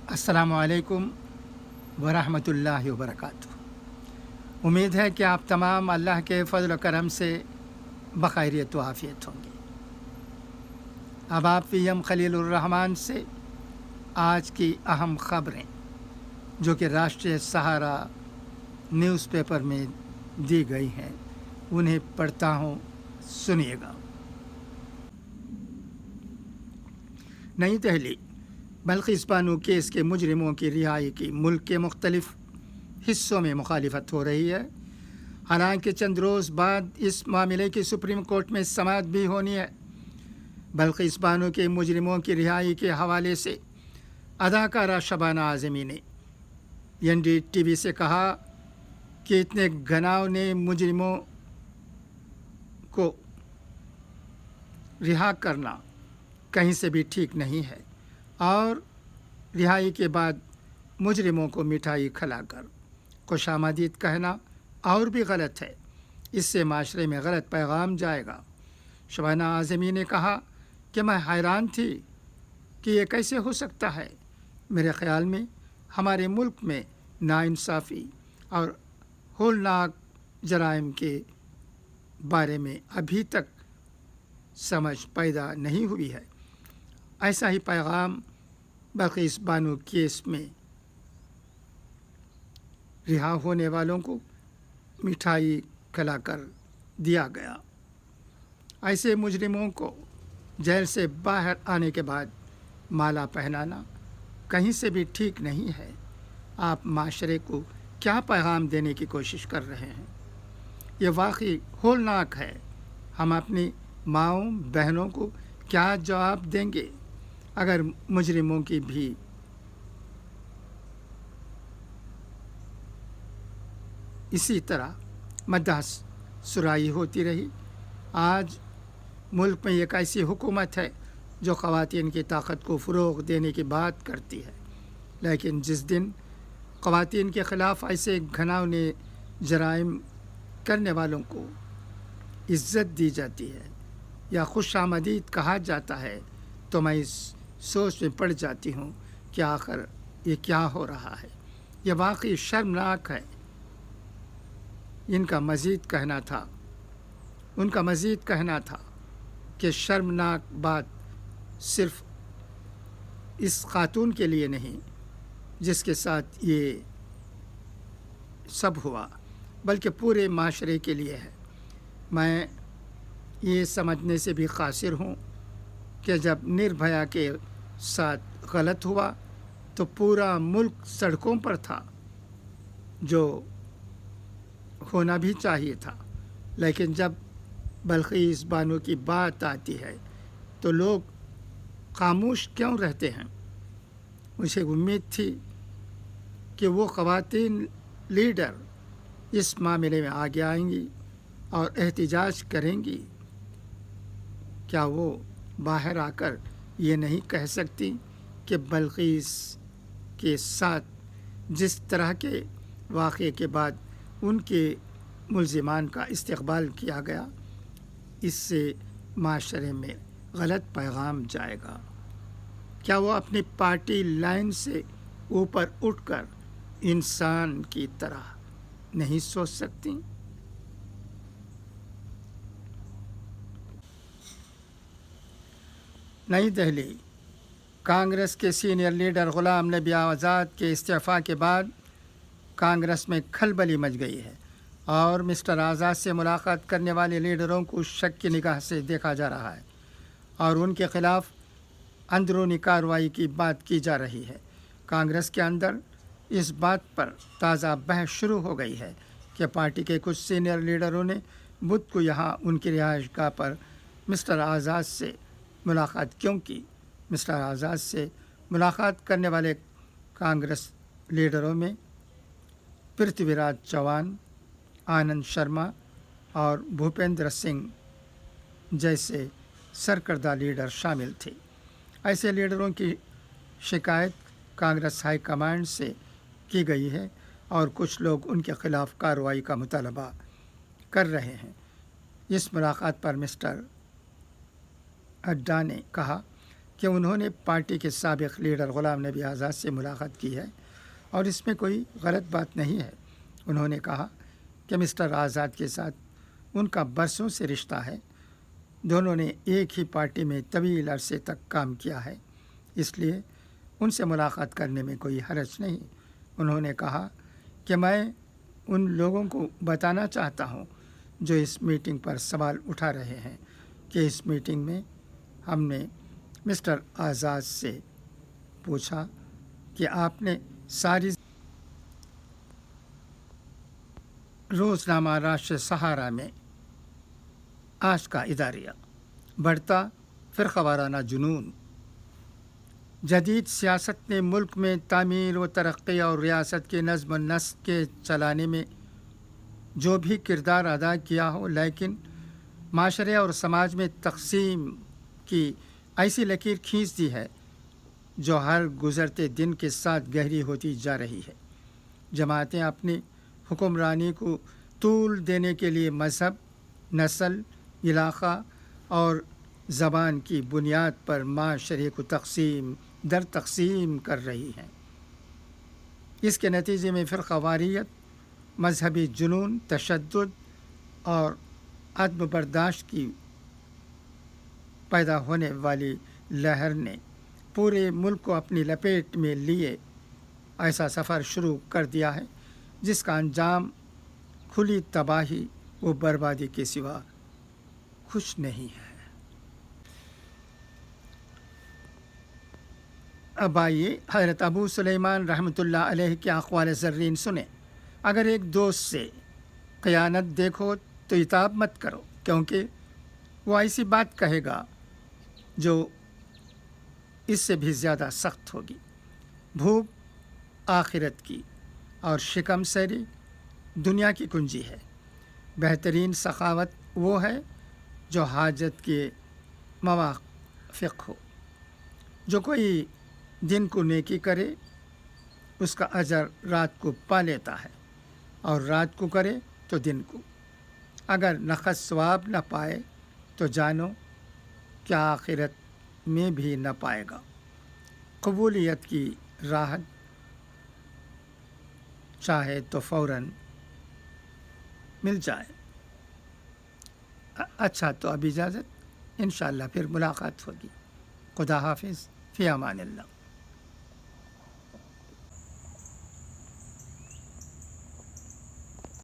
अस्सलामु अलैकुम वरहमतुल्लाहि वबरकातुहू। उम्मीद है कि आप तमाम अल्लाह के फ़ज़ल व करम से बख़ैरियत व आफ़ियत होंगे। अब आप पीएम खलीलुर रहमान से आज की अहम ख़बरें जो कि राष्ट्रीय सहारा न्यूज़पेपर में दी गई हैं उन्हें पढ़ता हूँ, सुनिएगा। नई दिल्ली, बल्किस बानो केस के मुजरिमों की रिहाई की मुल्क के मुख्तलिफ हिस्सों में मुखालिफत हो रही है। हालांकि चंद रोज़ बाद इस मामले की सुप्रीम कोर्ट में समाअत भी होनी है। बल्किस बानो के मुजरिमों की रिहाई के हवाले से अदाकारा शबाना आज़मी ने NDTV से कहा कि इतने घनावने मुजरिमों को रिहा करना कहीं से भी ठीक नहीं है और रिहाई के बाद मुजरिमों को मिठाई खिलाकर खुशामदीद कहना और भी गलत है। इससे माशरे में गलत पैगाम जाएगा। शबाना आज़मी ने कहा कि मैं हैरान थी कि ये कैसे हो सकता है। मेरे ख़्याल में हमारे मुल्क में नाइंसाफ़ी और होलनाक जराइम के बारे में अभी तक समझ पैदा नहीं हुई है। ऐसा ही पैगाम बल्किस बानो केस में रिहा होने वालों को मिठाई खिलाकर दिया गया। ऐसे मुजरिमों को जेल से बाहर आने के बाद माला पहनाना कहीं से भी ठीक नहीं है। आप माशरे को क्या पैगाम देने की कोशिश कर रहे हैं? ये वाकई होलनाक है। हम अपनी माँओं बहनों को क्या जवाब देंगे अगर मुजरिमों की भी इसी तरह मदद सुराई होती रही। आज मुल्क में एक ऐसी हुकूमत है जो ख़वातीन की ताकत को फ़रोग़ देने की बात करती है, लेकिन जिस दिन ख़वातीन के ख़िलाफ़ ऐसे घनावने जराइम करने वालों को इज़्ज़त दी जाती है या खुशामदीद कहा जाता है तो मैं इस सोच में पड़ जाती हूँ कि आखिर ये क्या हो रहा है। ये वाकई शर्मनाक है। उनका मज़ीद कहना था कि शर्मनाक बात सिर्फ़ इस खातून के लिए नहीं जिसके साथ ये सब हुआ, बल्कि पूरे माशरे के लिए है। मैं ये समझने से भी कासिर हूँ कि जब निर्भया के साथ गलत हुआ तो पूरा मुल्क सड़कों पर था, जो होना भी चाहिए था। लेकिन जब बल्किस बानो की बात आती है तो लोग खामोश क्यों रहते हैं? मुझे उम्मीद थी कि वो ख़वातीन लीडर इस मामले में आगे आएंगी और एहतिजाज करेंगी। क्या वो बाहर आकर ये नहीं कह सकती कि बल्किस के साथ जिस तरह के वाक़े के बाद उनके मुल्ज़िमान का इस्तक़बाल किया गया, इससे माशरे में गलत पैगाम जाएगा? क्या वो अपनी पार्टी लाइन से ऊपर उठकर इंसान की तरह नहीं सोच सकती? नई दिल्ली, कांग्रेस के सीनियर लीडर ग़ुलाम नबी आज़ाद के इस्तीफ़ा के बाद कांग्रेस में खलबली मच गई है और मिस्टर आज़ाद से मुलाकात करने वाले लीडरों को शक की निगाह से देखा जा रहा है और उनके ख़िलाफ़ अंदरूनी कार्रवाई की बात की जा रही है। कांग्रेस के अंदर इस बात पर ताज़ा बहस शुरू हो गई है कि पार्टी के कुछ सीनियर लीडरों ने बुध को यहाँ उनकी रिहाइशगाह पर मिस्टर आज़ाद से मुलाकात क्यों की। मिस्टर आज़ाद से मुलाकात करने वाले कांग्रेस लीडरों में पृथ्वीराज चौहान, आनंद शर्मा और भूपेंद्र सिंह जैसे सरकर्दा लीडर शामिल थे। ऐसे लीडरों की शिकायत कांग्रेस हाई कमांड से की गई है और कुछ लोग उनके ख़िलाफ़ कार्रवाई का मुतालबा कर रहे हैं। इस मुलाकात पर मिस्टर अड्डा ने कहा کہ انہوں نے پارٹی کے سابق لیڈر غلام نبی آزاد سے ملاقات کی ہے اور اس میں کوئی غلط بات نہیں ہے۔ انہوں نے کہا کہ مسٹر آزاد کے ساتھ ان کا برسوں سے رشتہ ہے، دونوں نے ایک ہی پارٹی میں طویل عرصے تک کام کیا ہے، اس لیے ان سے ملاقات کرنے میں کوئی حرج نہیں۔ انہوں نے کہا کہ میں ان لوگوں کو بتانا چاہتا ہوں جو اس میٹنگ پر سوال اٹھا رہے ہیں کہ اس میٹنگ میں ہم نے مسٹر آزاد سے پوچھا کہ آپ نے ساری روزنامہ راشٹر سہارا میں آج کا اداریہ بڑھتا فرقہ وارانہ جنون، جدید سیاست نے ملک میں تعمیر و ترقی اور ریاست کے نظم و نسق کے چلانے میں جو بھی کردار ادا کیا ہو، لیکن معاشرے اور سماج میں تقسیم کی ایسی لکیر کھینچ دی ہے جو ہر گزرتے دن کے ساتھ گہری ہوتی جا رہی ہے۔ جماعتیں اپنی حکمرانی کو طول دینے کے لیے مذہب، نسل، علاقہ اور زبان کی بنیاد پر معاشرے کو تقسیم در تقسیم کر رہی ہیں۔ اس کے نتیجے میں فرقہ واریت، مذہبی جنون، تشدد اور عدم برداشت کی پیدا ہونے والی لہر نے پورے ملک کو اپنی لپیٹ میں لیے ایسا سفر شروع کر دیا ہے جس کا انجام کھلی تباہی و بربادی کے سوا کچھ نہیں ہے۔ اب آئیے حضرت ابو سلیمان رحمۃ اللہ علیہ کے اقوال زرین سنیں۔ اگر ایک دوست سے خیانت دیکھو تو عتاب مت کرو، کیونکہ وہ ایسی بات کہے گا جو اس سے بھی زیادہ سخت ہوگی۔ بھوک آخرت کی اور شکم سیری دنیا کی کنجی ہے۔ بہترین سخاوت وہ ہے جو حاجت کے موافق ہو۔ جو کوئی دن کو نیکی کرے اس کا اجر رات کو پا لیتا ہے، اور رات کو کرے تو دن کو۔ اگر نخست ثواب نہ پائے تو جانو کہ آخرت میں بھی نہ پائے گا۔ قبولیت کی راحت چاہے تو فوراً مل جائے۔ اچھا، تو اب اجازت، انشاءاللہ پھر ملاقات ہوگی۔ خدا حافظ، فی امان اللہ۔